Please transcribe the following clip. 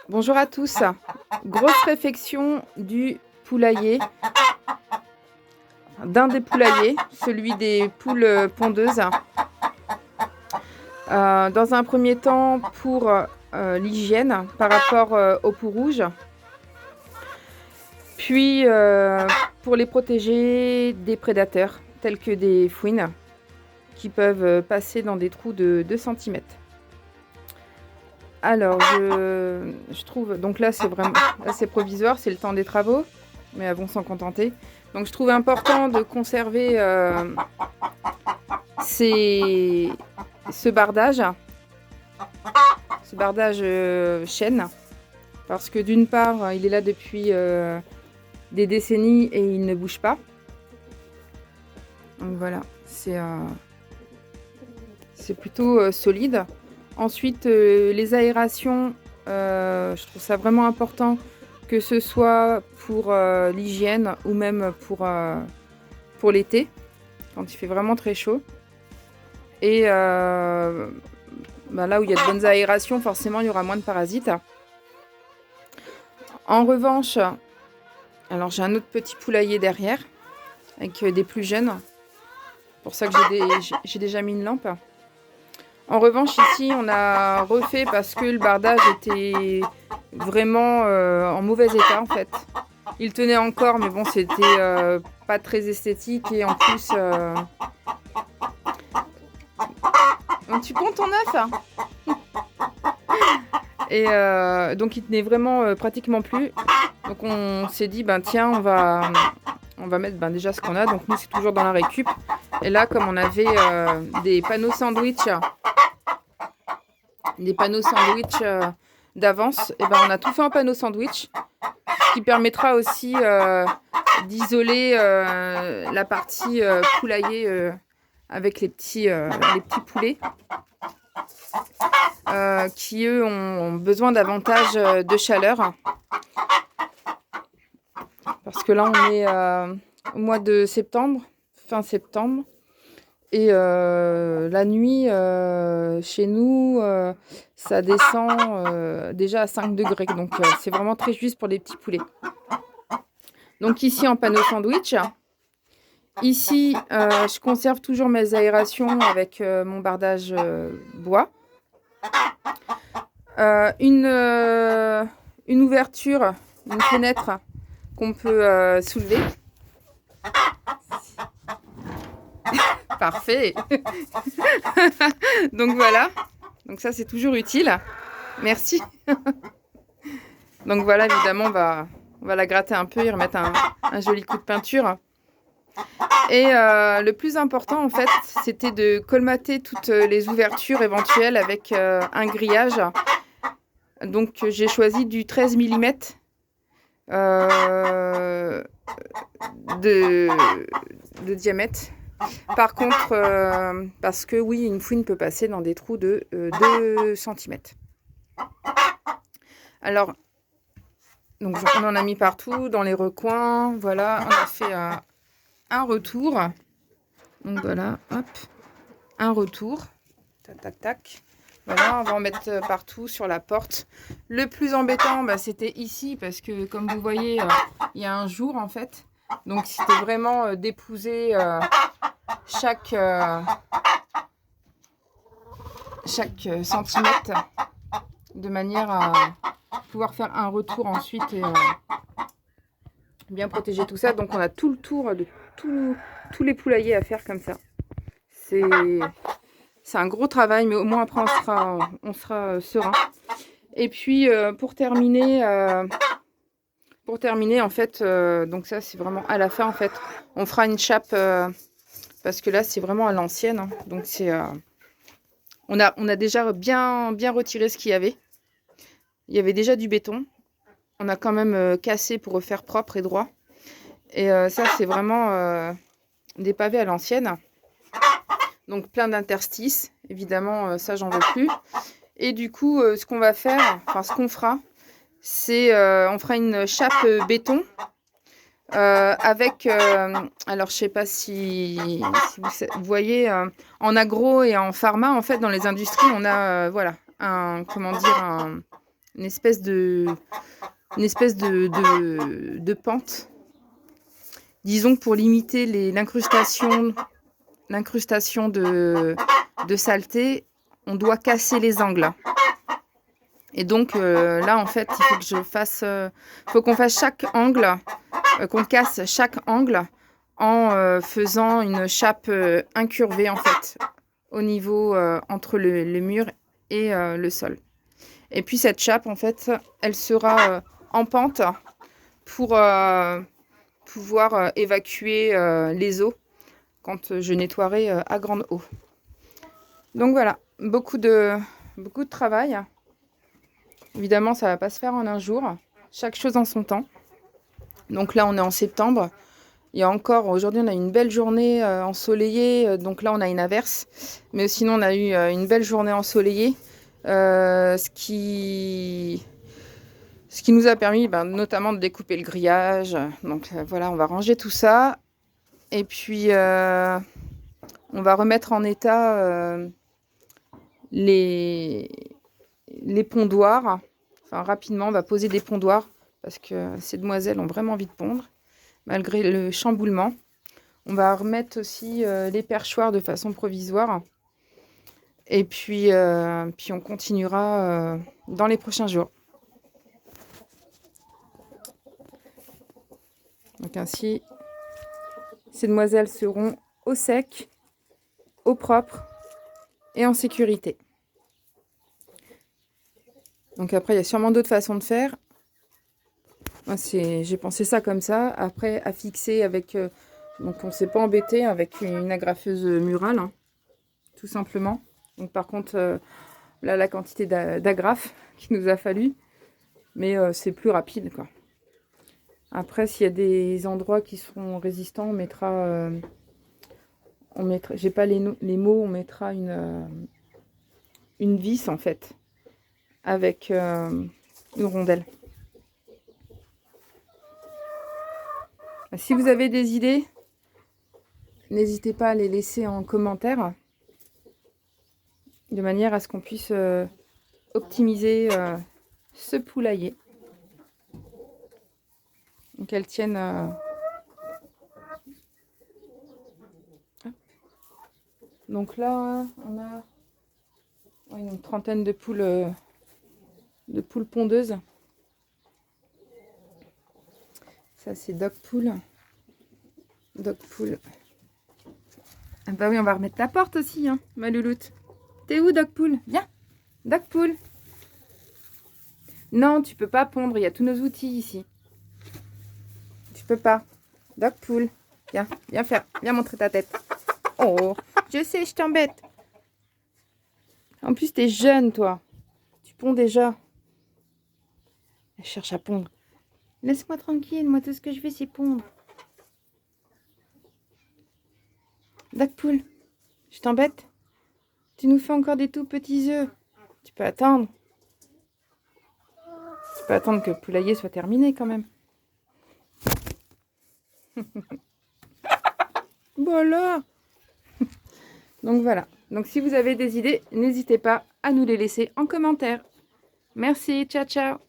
Bonjour à tous. Grosse réfection du poulailler, d'un des poulaillers, celui des poules pondeuses. Dans un premier temps pour l'hygiène par rapport aux poules rouges, puis pour les protéger des prédateurs tels que des fouines qui peuvent passer dans des trous de 2 cm. Alors, je trouve... Donc là, c'est vraiment assez provisoire, c'est le temps des travaux, mais elles vont s'en contenter. Donc, je trouve important de conserver ce bardage chêne, parce que d'une part, il est là depuis des décennies et il ne bouge pas. Donc voilà, c'est plutôt solide. Ensuite, les aérations, je trouve ça vraiment important, que ce soit pour l'hygiène ou même pour l'été, quand il fait vraiment très chaud. Et là où il y a de bonnes aérations, forcément, il y aura moins de parasites. En revanche, alors j'ai un autre petit poulailler derrière, avec des plus jeunes. C'est pour ça que j'ai déjà mis une lampe. En revanche, ici, on a refait parce que le bardage était vraiment en mauvais état, en fait. Il tenait encore, mais bon, c'était pas très esthétique. Et en plus... Tu comptes ton œuf? Et donc, il tenait vraiment pratiquement plus. Donc, on s'est dit, ben tiens, on va mettre déjà ce qu'on a. Donc, nous, c'est toujours dans la récup. Et là, comme on avait des panneaux sandwich... d'avance, et ben on a tout fait en panneau sandwich, ce qui permettra aussi d'isoler la partie poulailler avec les petits poulets qui eux ont besoin davantage de chaleur, parce que là on est au mois de septembre, fin septembre. Et la nuit, chez nous, ça descend déjà à 5 degrés. Donc, c'est vraiment très juste pour les petits poulets. Donc, ici, en panneau sandwich. Ici, je conserve toujours mes aérations avec mon bardage bois. Une ouverture, une fenêtre qu'on peut soulever. Parfait. Donc voilà. Donc ça, c'est toujours utile. Merci. Donc voilà, évidemment, on va la gratter un peu et remettre un joli coup de peinture. Et le plus important, en fait, c'était de colmater toutes les ouvertures éventuelles avec un grillage. Donc j'ai choisi du 13 mm de diamètre. Par contre, parce que oui, une fouine peut passer dans des trous de 2 cm. Alors, donc on en a mis partout, dans les recoins. Voilà, on a fait un retour. Donc voilà, hop, un retour. Tac, tac, tac. Voilà, on va en mettre partout sur la porte. Le plus embêtant, c'était ici, parce que comme vous voyez, il y a un jour en fait. Donc c'était vraiment d'épouser chaque centimètre de manière à pouvoir faire un retour ensuite et bien protéger tout ça. Donc on a tout le tour de tous les poulaillers à faire comme ça. C'est un gros travail, mais au moins après on sera serein. Et puis pour terminer en fait, donc ça c'est vraiment à la fin en fait, on fera une chape parce que là c'est vraiment à l'ancienne, hein. Donc c'est on a déjà bien retiré ce qu'il y avait. Il y avait déjà du béton. On a quand même cassé pour refaire propre et droit. Et ça c'est vraiment des pavés à l'ancienne. Donc plein d'interstices. Évidemment ça j'en veux plus. Et du coup ce qu'on va faire, enfin ce qu'on fera, c'est on fera une chape béton avec alors je sais pas si vous voyez en agro et en pharma, en fait dans les industries on a voilà un une espèce de pente. Disons que pour limiter l'incrustation de saleté, on doit casser les angles. Et donc là, en fait, il faut que faut qu'on fasse chaque angle, qu'on casse chaque angle en faisant une chape incurvée, en fait, au niveau entre le mur et le sol. Et puis cette chape, en fait, elle sera en pente pour pouvoir évacuer les eaux quand je nettoierai à grande eau. Donc voilà, beaucoup de travail. Évidemment, ça ne va pas se faire en un jour. Chaque chose en son temps. Donc là, on est en septembre. Il y a encore, aujourd'hui, on a une belle journée ensoleillée. Donc là, on a une averse. Mais sinon, on a eu une belle journée ensoleillée. Ce qui nous a permis notamment de découper le grillage. Donc voilà, on va ranger tout ça. Et puis, on va remettre en état les pondoirs. Enfin, rapidement, on va poser des pondoirs parce que ces demoiselles ont vraiment envie de pondre, malgré le chamboulement. On va remettre aussi les perchoirs de façon provisoire. Et puis on continuera dans les prochains jours. Donc ainsi, ces demoiselles seront au sec, au propre et en sécurité. Donc après, il y a sûrement d'autres façons de faire. Moi, j'ai pensé ça comme ça. Après, à fixer avec... donc on ne s'est pas embêté avec une agrafeuse murale, hein, tout simplement. Donc par contre, là, la quantité d'agrafes qu'il nous a fallu. Mais c'est plus rapide, quoi. Après, s'il y a des endroits qui seront résistants, on mettra... j'ai pas les mots, on mettra une vis, en fait, avec une rondelle. Si vous avez des idées, n'hésitez pas à les laisser en commentaire, de manière à ce qu'on puisse optimiser ce poulailler. Donc elles tiennent... Donc là, on a une trentaine de poules pondeuses. Ça, c'est Dogpool. Dogpool. Ah bah oui, on va remettre la porte aussi, hein, ma louloute. T'es où, Dogpool? Viens, Dogpool. Non, tu peux pas pondre, il y a tous nos outils ici. Tu peux pas. Dogpool. Viens, viens montrer ta tête. Oh, je sais, je t'embête. En plus, t'es jeune, toi. Tu ponds déjà. Elle cherche à pondre. Laisse-moi tranquille, moi tout ce que je fais c'est pondre. Dogpool, je t'embête? Tu nous fais encore des tout petits œufs. Tu peux attendre. Tu peux attendre que le poulailler soit terminé quand même. Voilà. Donc voilà. Donc si vous avez des idées, n'hésitez pas à nous les laisser en commentaire. Merci, ciao ciao.